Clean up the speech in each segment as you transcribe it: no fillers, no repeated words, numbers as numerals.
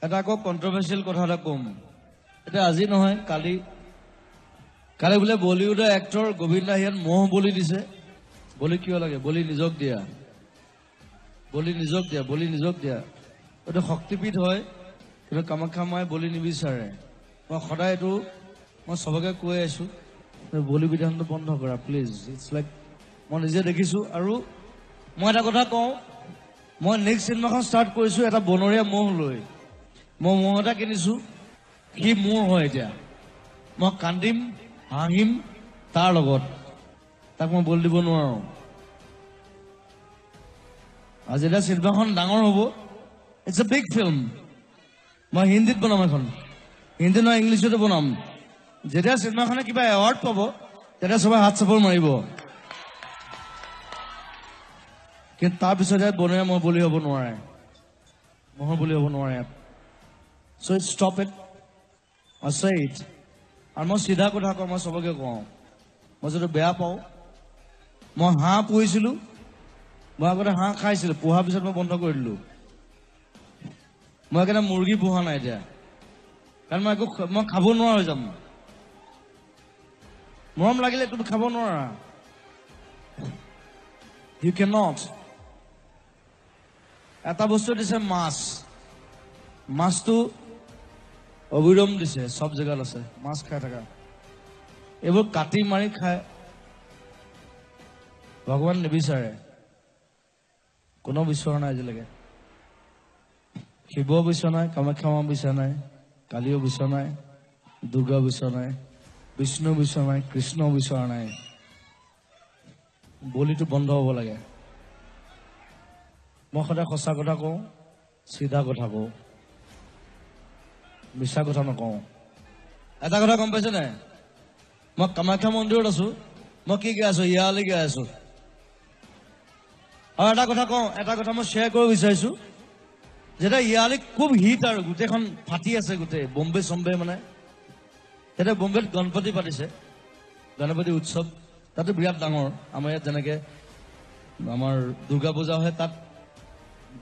এটা আকৌ কন্ট্ৰভাৰ্চিয়েল কথা এটা কম এটা আজি নহয় কালি বোলে বলিউডৰ এক্টৰ গোবিন্দ দাহিয়াত মহ বলি দিছে বলি কিয় লাগে বলি নিজক দিয়া এইটো শক্তিপীঠ হয় কিন্তু কামাখ্যা মায়ে বলি নিবিচাৰে মই সদায় এইটো মই সবকে কৈ আছো বলি বিধানটো বন্ধ কৰা প্লিজ ইটছ লাইক মই নিজে দেখিছো আৰু মই এটা কথা কওঁ মই নেক্সট চিনেমাখন ষ্টাৰ্ট কৰিছো এটা বনৰীয়া মহ লৈ মই মহ এটা কিনিছো সি মোৰ হয় এতিয়া মই কান্দিম হাঁহিম তাৰ লগত তাক মই বল দিব নোৱাৰো আজি এটা চিনেমাখন ডাঙৰ হ'ব ইটছ এ বিগ ফিল্ম মই হিন্দীত বনাম এখন হিন্দী নহয় ইংলিছতো বনাম যেতিয়া চিনেমাখনে কিবা এৱাৰ্ড পাব তেতিয়া সবাই হাত চাপৰ মাৰিব কিন্তু তাৰপিছতহে বনৰীয়া মহ বলি হ'ব নোৱাৰে মহৰ বলি হ'ব নোৱাৰে so stop it I say it আৰু মই সিধা কথা কওঁ মই সবকে কওঁ মই যদি বেয়া পাওঁ মই হাঁহ পুহিছিলো মই আগতে হাঁহ খাইছিলো পোহাৰ পিছত মই বন্ধ কৰি দিলো মই একেটা মুৰ্গী পোহা নাই এতিয়া কাৰণ মই খাব নোৱাৰা হৈ যাম মৰম লাগিলে তুমি খাব নোৱাৰা you cannot এটা বস্তু দিছে মাছটো অবিৰম দিছে সব জেগাত আছে মাছ খাই থাকা এইবোৰ কাটি মাৰি খায় ভগৱান নিবিচাৰে কোনো বিচৰা নাই আজিলৈকে শিৱ বিচৰা নাই কামাখ্যা মা বিচৰা নাই কালিও বিচৰা নাই দুৰ্গা বিচৰা নাই বিষ্ণু বিচৰা নাই কৃষ্ণ বিচৰা নাই বলিটো বন্ধ হ'ব লাগে মই সদায় সঁচা কথা কওঁ চিধা কথা কওঁ মিছা কথা নকওঁ এটা কথা গম পাইছে নাই মই কামাখ্যা মন্দিৰত আছো মই কি গাই আছো ইয়ালৈ গাই আছো আৰু এটা কথা কওঁ এটা কথা মই শ্বেয়াৰ কৰিব বিচাৰিছো যেতিয়া ইয়ালৈ খুব হিট আৰু গোটেইখন ফাটি আছে গোটেই বম্বে চম্বে মানে তেতিয়া বম্বেত গণপতি পাতিছে গণপতি উৎসৱ তাতো বিৰাট ডাঙৰ আমাৰ ইয়াত যেনেকে আমাৰ দুৰ্গা পূজা হয় তাত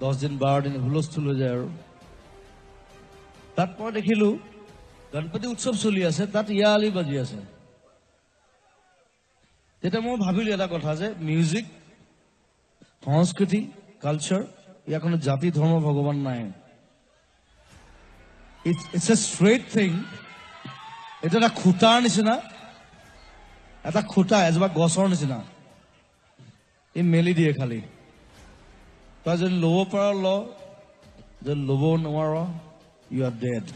10 দিন 12 দিন হুলস্থুল হৈ যায় আৰু তাত মই দেখিলো গণপতি উৎসৱ চলি আছে তাত ইয়ালি বাজি আছে তেতিয়া মই ভাবিলো এটা কথা যে মিউজিক সংস্কৃতি কালচাৰ ইয়াৰ কোনো জাতি ধৰ্ম ভগৱান নাই ইটছ এ ষ্ট্ৰেইট থিং এটা এটা খুঁটাৰ নিচিনা এটা খুঁটা এজোপা গছৰ নিচিনা ই মেলি দিয়ে খালি তই যদি ল'ব পাৰ ল যদি ল'ব নোৱাৰ ইউ আৰ ডেড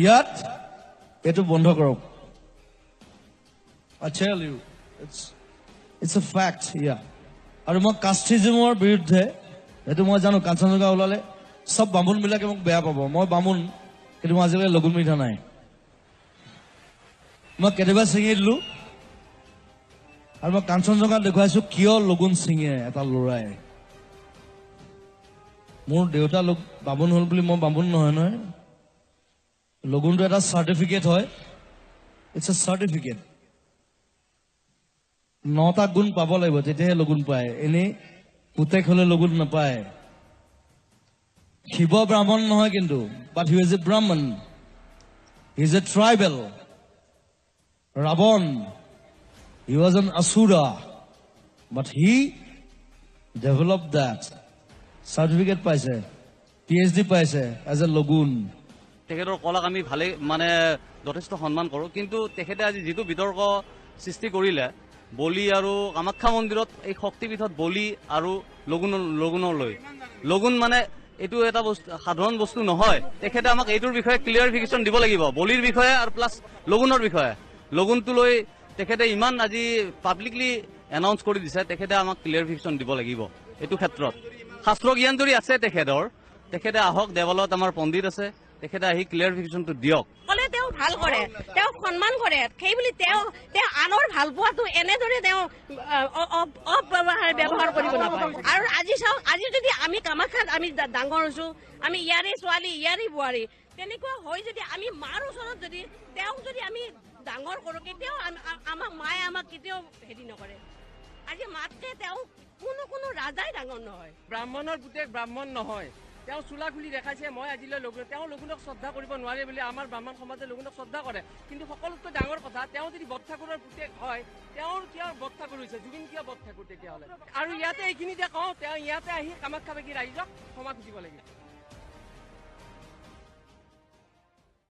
ইয়াত এইটো বন্ধ কৰক I tell you it's a fact yeah আৰু মই কাষ্টিজমৰ বিৰুদ্ধে এইটো মই জানো কাঞ্চনজঙ্ঘা ওলালে সব বামুণ বিলাকে মোক বেয়া পাব মই বামুণ কিন্তু মই আজিলৈকে লগুণ মিঠা নাই মই কেতিয়াবা ছিঙি দিলো আৰু মই কাঞ্চনজঙ্ঘাত দেখুৱাইছো কিয় লগুণ ছিঙে এটা লৰাই মোৰ দেউতা বামুণ হ'ল বুলি মই বামুণ নহয় লগুণটো এটা চাৰ্টিফিকেট হয় ইটছ এ চাৰ্টিফিকেট 9টা গুণ পাব লাগিব তেতিয়াহে লগুণ পায় এনেই পুতেক হলে লগুণ নাপায় শিৱ ব্ৰাহ্মণ নহয় কিন্তু but he is a Brahmin he is a tribal Ravan he was an asura but he developed that certificate পাইছে PhD পাইছে এজ এ লগুণ তেখেতৰ কলাক আমি ভালে মানে যথেষ্ট সন্মান কৰোঁ কিন্তু তেখেতে আজি যিটো বিতৰ্ক সৃষ্টি কৰিলে বলি আৰু কামাখ্যা মন্দিৰত এই শক্তিপীঠত বলি আৰু লগুণলৈ লগুণ মানে এইটো এটা বস্তু সাধাৰণ বস্তু নহয় তেখেতে আমাক এইটোৰ বিষয়ে ক্লিয়াৰিফিকেশ্যন দিব লাগিব বলিৰ বিষয়ে আৰু প্লাছ লগুণৰ বিষয়ে লগুণটো লৈ তেখেতে ইমান আজি পাব্লিকলি এনাউন্স কৰি দিছে তেখেতে আমাক ক্লিয়াৰিফিকেশ্যন দিব লাগিব এইটো ক্ষেত্ৰত শাস্ত্ৰ জ্ঞান যদি আছে তেখেতে আহক দেৱালত আমাৰ পণ্ডিত আছে তেখেতে আহি ক্লিয়াৰিফিকেশ্যনটো দিয়ক কলে তেওঁ ভাল কৰে তেওঁ সন্মান কৰে সেই বুলি তেওঁ আনৰ ভাল পোৱাটো এনেদৰে তেওঁ ব্যৱহাৰ কৰিব নাপায় আৰু আজি চাওক আজি যদি আমি কামাখ্যাত আমি ডাঙৰ হৈছো আমি ইয়াৰে ছোৱালী ইয়াৰে বোৱাৰী তেনেকুৱা হৈ যদি আমি মাৰ ওচৰত যদি তেওঁক যদি আমি ডাঙৰ কৰো কেতিয়াও আমাক মায়ে আমাক কেতিয়াও হেৰি নকৰে আজি মাতকে তেওঁ কোনো ৰাজাই ডাঙৰ নহয় ব্ৰাহ্মণৰ পুতেক ব্ৰাহ্মণ নহয় তেওঁ চোলা খুলি দেখাইছে মই আজিলৈ লগুণক তেওঁ লগুণক শ্ৰদ্ধা কৰিব নোৱাৰে বুলি আমাৰ ব্ৰাহ্মণ সমাজে লগুণক শ্ৰদ্ধা কৰে কিন্তু সকলোতকৈ ডাঙৰ কথা তেওঁ যদি বট ঠাকুৰৰ পুতেক হয় তেওঁৰ কিয় বট ঠাকুৰ হৈছে জুবিন কিয় বট ঠাকুৰ তেতিয়াহ'লে আৰু ইয়াতে এইখিনিতে কওঁ তেওঁ ইয়াতে আহি কামাখ্যাবাসী ৰাইজক ক্ষমা খুজিব লাগিব